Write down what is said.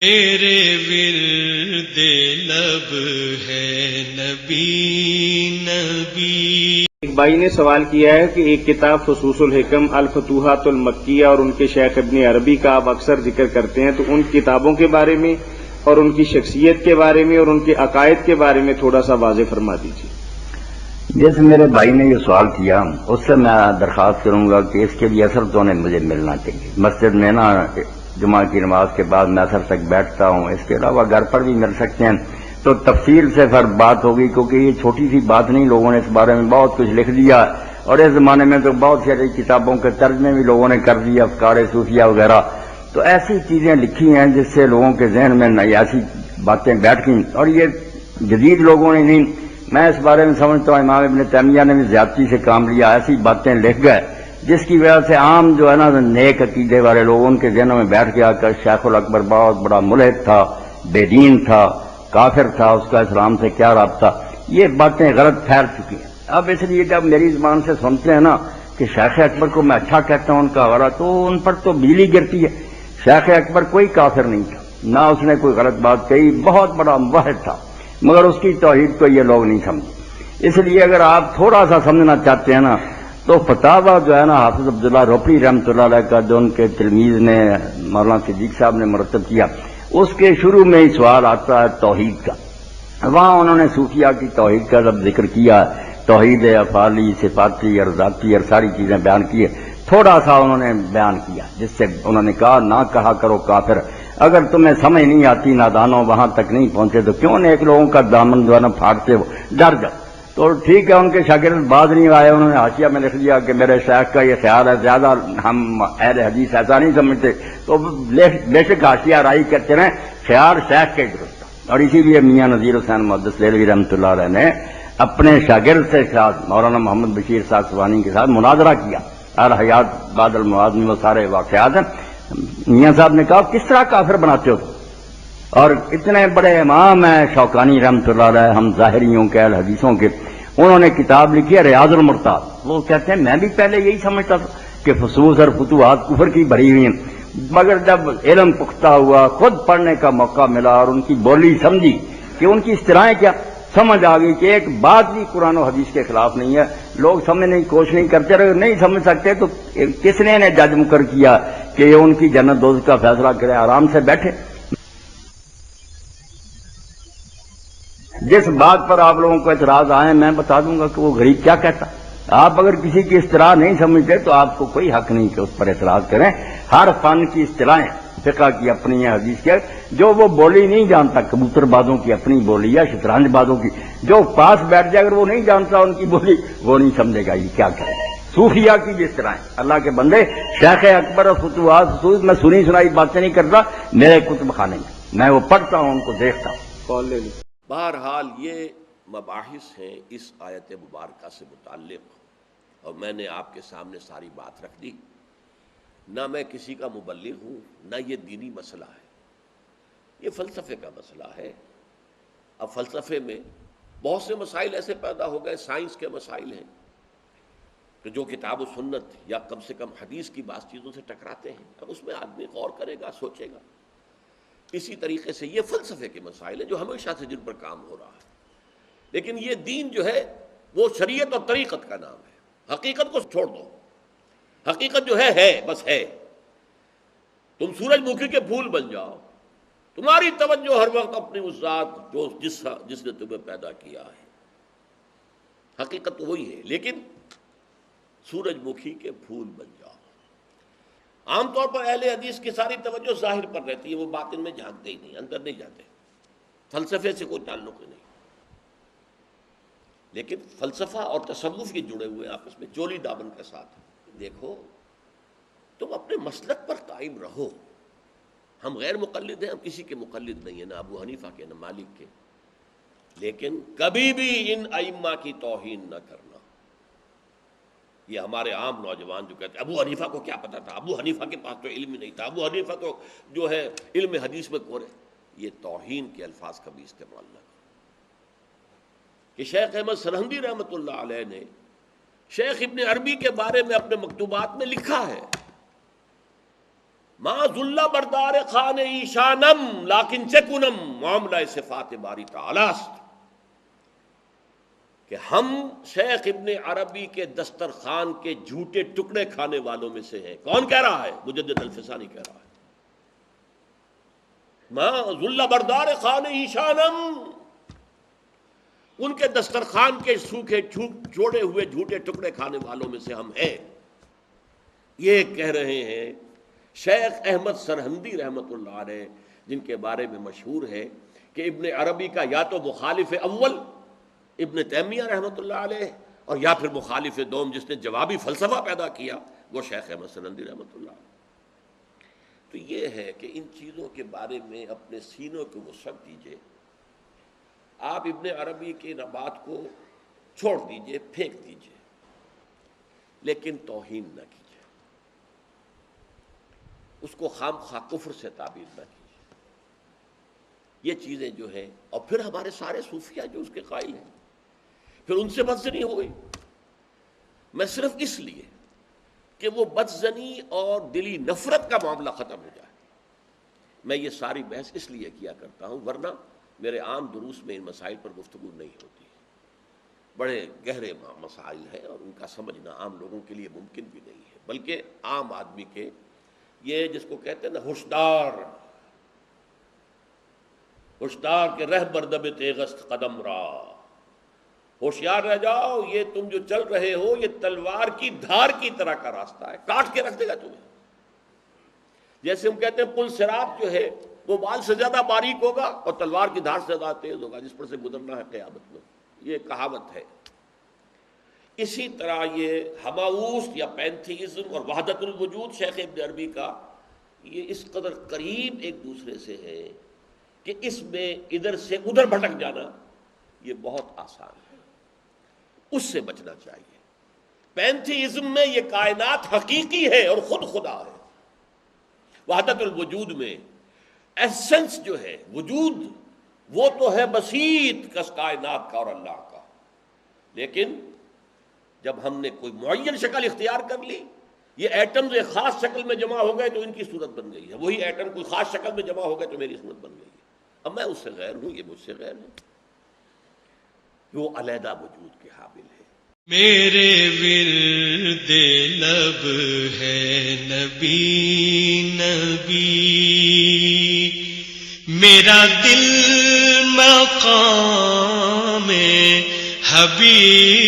میرے ورد لب ہے نبی نبی۔ ایک بھائی نے سوال کیا ہے کہ ایک کتاب فصوص الحکم الفتوحات المکیہ اور ان کے شیخ ابن عربی کا آپ اکثر ذکر کرتے ہیں، تو ان کتابوں کے بارے میں اور ان کی شخصیت کے بارے میں اور ان کے عقائد کے بارے میں تھوڑا سا واضح فرما دیجیے۔ جیسے میرے بھائی نے یہ سوال کیا، اس سے میں درخواست کروں گا کہ اس کے لیے اثر تو مجھے ملنا چاہیے۔ مسجد میں نا جمعہ کی نماز کے بعد میں اثر تک بیٹھتا ہوں، اس کے علاوہ گھر پر بھی مل سکتے ہیں تو تفصیل سے پھر بات ہوگی، کیونکہ یہ چھوٹی سی بات نہیں، لوگوں نے اس بارے میں بہت کچھ لکھ دیا، اور اس زمانے میں تو بہت ساری کتابوں کے ترجمے بھی لوگوں نے کر دیا، افکار صوفیہ وغیرہ، تو ایسی چیزیں لکھی ہیں جس سے لوگوں کے ذہن میں ایسی باتیں بیٹھ گئیں، اور یہ جدید لوگوں نے نہیں، میں اس بارے میں سمجھتا ہوں امام ابن تیمیہ نے بھی زیادتی سے کام لیا، ایسی باتیں لکھ گئے جس کی وجہ سے عام جو ہے نا نیک عقیدے والے لوگ ان کے ذہنوں میں بیٹھ گیا کہ شیخ الاکبر بہت بڑا ملحد تھا، بے دین تھا، کافر تھا، اس کا اسلام سے کیا رابطہ، یہ باتیں غلط پھیل چکی ہیں۔ اب اس لیے جب میری زبان سے سنتے ہیں نا کہ شیخ اکبر کو میں اچھا کہتا ہوں ان کا غلط، تو ان پر تو بجلی گرتی ہے۔ شیخ اکبر کوئی کافر نہیں تھا، نہ اس نے کوئی غلط بات کہی، بہت بڑا موحد تھا، مگر اس کی توحید کو یہ لوگ نہیں سمجھے۔ اس لیے اگر آپ تھوڑا سا سمجھنا چاہتے ہیں نا تو فتاوی جو ہے نا حافظ عبداللہ روپڑی رحمۃ اللہ علیہ کا، جو ان کے تلمیذ نے مولانا صدیق صاحب نے مرتب کیا، اس کے شروع میں ہی سوال آتا ہے توحید کا۔ وہاں انہوں نے صوفیہ کی توحید کا جب ذکر کیا، توحید افعالی، صفاتی اور ذاتی اور ساری چیزیں بیان کی ہے، تھوڑا سا انہوں نے بیان کیا جس سے انہوں نے کہا نہ کہا کرو کافر، اگر تمہیں سمجھ نہیں آتی، نادانوں وہاں تک نہیں پہنچے تو کیوں نیک لوگوں کا دامن جو ہے نا پھاڑتے ہو، ڈر جاؤ۔ تو ٹھیک ہے، ان کے شاگرد بعد نہیں آئے، انہوں نے حاشیہ میں لکھ دیا کہ میرے شیخ کا یہ خیال ہے، زیادہ ہم اہل حدیث ایسا نہیں سمجھتے، تو بے شک حاشیہ رائی کرتے رہے، خیال شیخ کے درست تھا۔ اور اسی لیے میاں نذیر حسین محدث دہلوی رحمۃ اللہ علیہ نے اپنے شاگرد سے ساتھ مولانا محمد بشیر ساکسوانی کے ساتھ مناظرہ کیا، الحیات بعد المواد میں وہ سارے واقعات ہیں۔ میاں صاحب نے کہا کس طرح کافر بناتے ہو، اور اتنے بڑے امام ہیں شوکانی رحمۃ اللہ علیہ، ہم ظاہریوں کے اہل حدیثوں کے، انہوں نے کتاب لکھی ہے ریاض المرتاب۔ وہ کہتے ہیں میں بھی پہلے یہی سمجھتا تھا کہ فصوص اور فتوحات کفر کی بھری ہوئی ہیں، مگر جب علم پختہ ہوا، خود پڑھنے کا موقع ملا اور ان کی بولی سمجھی کہ ان کی اصطلاحیں کیا، سمجھ آ گئی کہ ایک بات بھی قرآن و حدیث کے خلاف نہیں ہے۔ لوگ سمجھنے کی کوشش نہیں کرتے، اگر نہیں سمجھ سکتے تو کس نے جج مقرر کیا کہ یہ ان کی جنت دوزخ کا فیصلہ کرے، آرام سے بیٹھے۔ جس بات پر آپ لوگوں کو اعتراض آئے میں بتا دوں گا کہ وہ غریب کیا کہتا۔ آپ اگر کسی کی اصطلاح نہیں سمجھتے تو آپ کو کوئی حق نہیں کہ اس پر اعتراض کریں۔ ہر فن کی اصطلاحیں، فقہ کی اپنی ہے، حدیث کی، جو وہ بولی نہیں جانتا، کبوتر بازوں کی اپنی بولی یا شطرنج بازوں کی، جو پاس بیٹھ جائے اگر وہ نہیں جانتا ان کی بولی، وہ نہیں سمجھے گا یہ کیا کرے۔ صوفیہ کی بھی اصطلاحیں، اللہ کے بندے، شیخ اکبر اور فتوحات فصوص میں سنی سنائی باتیں نہیں کرتا، میرے کتب خانے میں وہ پڑھتا ہوں، ان کو دیکھتا ہوں۔ کال لے لیں۔ بہرحال یہ مباحث ہیں اس آیت مبارکہ سے متعلق، اور میں نے آپ کے سامنے ساری بات رکھ دی۔ نہ میں کسی کا مبلغ ہوں، نہ یہ دینی مسئلہ ہے، یہ فلسفے کا مسئلہ ہے۔ اب فلسفے میں بہت سے مسائل ایسے پیدا ہو گئے، سائنس کے مسائل ہیں کہ جو کتاب و سنت یا کم سے کم حدیث کی بعض چیزوں سے ٹکراتے ہیں، اب اس میں آدمی غور کرے گا، سوچے گا۔ اسی طریقے سے یہ فلسفے کے مسائل ہیں جو ہمیشہ سے جن پر کام ہو رہا ہے، لیکن یہ دین جو ہے وہ شریعت اور طریقت کا نام ہے۔ حقیقت کو چھوڑ دو، حقیقت جو ہے بس ہے۔ تم سورج مکھی کے پھول بن جاؤ، تمہاری توجہ ہر وقت اپنی اس ذات جو جس نے تمہیں پیدا کیا ہے، حقیقت تو وہی ہے، لیکن سورج مکھی کے پھول بن جاؤ۔ عام طور پر اہل حدیث کی ساری توجہ ظاہر پر رہتی ہے، وہ باطن میں جھانکتے ہی نہیں، اندر نہیں جاتے، فلسفے سے کوئی تعلق ہی نہیں۔ لیکن فلسفہ اور تصوف یہ جڑے ہوئے آپس میں چولی دامن کے ساتھ۔ دیکھو تم اپنے مسلک پر قائم رہو، ہم غیر مقلد ہیں، ہم کسی کے مقلد نہیں ہیں، نہ ابو حنیفہ کے نہ مالک کے، لیکن کبھی بھی ان ائمہ کی توہین نہ کرنا۔ یہ ہمارے عام نوجوان جو کہتے ہیں ابو حنیفہ کو کیا پتا تھا، ابو حنیفہ کے پاس تو علم ہی نہیں تھا، ابو حنیفہ تو جو ہے علم حدیث میں کورے، یہ توہین کے الفاظ کبھی استعمال نہ کرو۔ کہ شیخ احمد سرہندی رحمۃ اللہ علیہ نے شیخ ابن عربی کے بارے میں اپنے مکتوبات میں لکھا ہے ما ذل بردار خان ایشانم لیکن چکنم معاملہ صفات باری تعالی است، کہ ہم شیخ ابن عربی کے دسترخوان کے جھوٹے ٹکڑے کھانے والوں میں سے ہیں۔ کون کہہ رہا ہے؟ مجدد الفسانی کہہ رہا ہے۔ ما ذل بردار خان ایشانم، ان کے دسترخوان کے سوکھے چھوڑے ہوئے جھوٹے ٹکڑے کھانے والوں میں سے ہم ہیں۔ یہ کہہ رہے ہیں شیخ احمد سرہندی رحمۃ اللہ علیہ، جن کے بارے میں مشہور ہے کہ ابن عربی کا یا تو مخالف اول ابن تیمیہ رحمۃ اللہ علیہ، اور یا پھر مخالف دوم جس نے جوابی فلسفہ پیدا کیا وہ شیخ احمد سرہندی رحمۃ اللہ علیہ۔ تو یہ ہے کہ ان چیزوں کے بارے میں اپنے سینوں کو وسعت دیجیے۔ آپ ابن عربی کی بات کو چھوڑ دیجیے، پھینک دیجیے، لیکن توہین نہ کیجیے، اس کو خام خواہ کفر سے تعبیر نہ کیجیے۔ یہ چیزیں جو ہیں، اور پھر ہمارے سارے صوفیہ جو اس کے قائل ہیں، پھر ان سے بدزنی ہو گئی۔ میں صرف اس لیے کہ وہ بدزنی اور دلی نفرت کا معاملہ ختم ہو جائے، میں یہ ساری بحث اس لیے کیا کرتا ہوں، ورنہ میرے عام دروس میں ان مسائل پر گفتگو نہیں ہوتی۔ بڑے گہرے مسائل ہیں اور ان کا سمجھنا عام لوگوں کے لیے ممکن بھی نہیں ہے، بلکہ عام آدمی کے، یہ جس کو کہتے ہیں نا ہوشدار کے رہ بردب تیغست قدم را، ہوشیار رہ جاؤ، یہ تم جو چل رہے ہو یہ تلوار کی دھار کی طرح کا راستہ ہے، کاٹ کے رکھ دے گا تمہیں۔ جیسے ہم کہتے ہیں پل صراط جو ہے وہ بال سے زیادہ باریک ہوگا اور تلوار کی دھار سے زیادہ تیز ہوگا، جس پر سے گزرنا ہے قیامت میں، یہ کہاوت ہے۔ اسی طرح یہ ہماؤس یا پینتھیزم اور وحدت الوجود شیخ ابن عربی کا، یہ اس قدر قریب ایک دوسرے سے ہے کہ اس میں ادھر سے ادھر بھٹک جانا یہ بہت آسان ہے، اس سے بچنا چاہیے۔ پینتھیزم میں یہ کائنات حقیقی ہے اور خود خدا ہے، وحدت الوجود میں ایسنس جو ہے وجود وہ تو ہے بسیط کس کائنات کا اور اللہ کا، لیکن جب ہم نے کوئی معین شکل اختیار کر لی، یہ ایٹمز ایک خاص شکل میں جمع ہو گئے تو ان کی صورت بن گئی ہے، وہی ایٹم کوئی خاص شکل میں جمع ہو گئے تو میری صورت بن گئی ہے۔ اب میں اس سے غیر ہوں، یہ مجھ سے غیر ہے، وہ علیحدہ وجود کے حامل ہے۔ میرے ورد لب ہے نبی نبی، میرا دل مقام حبیب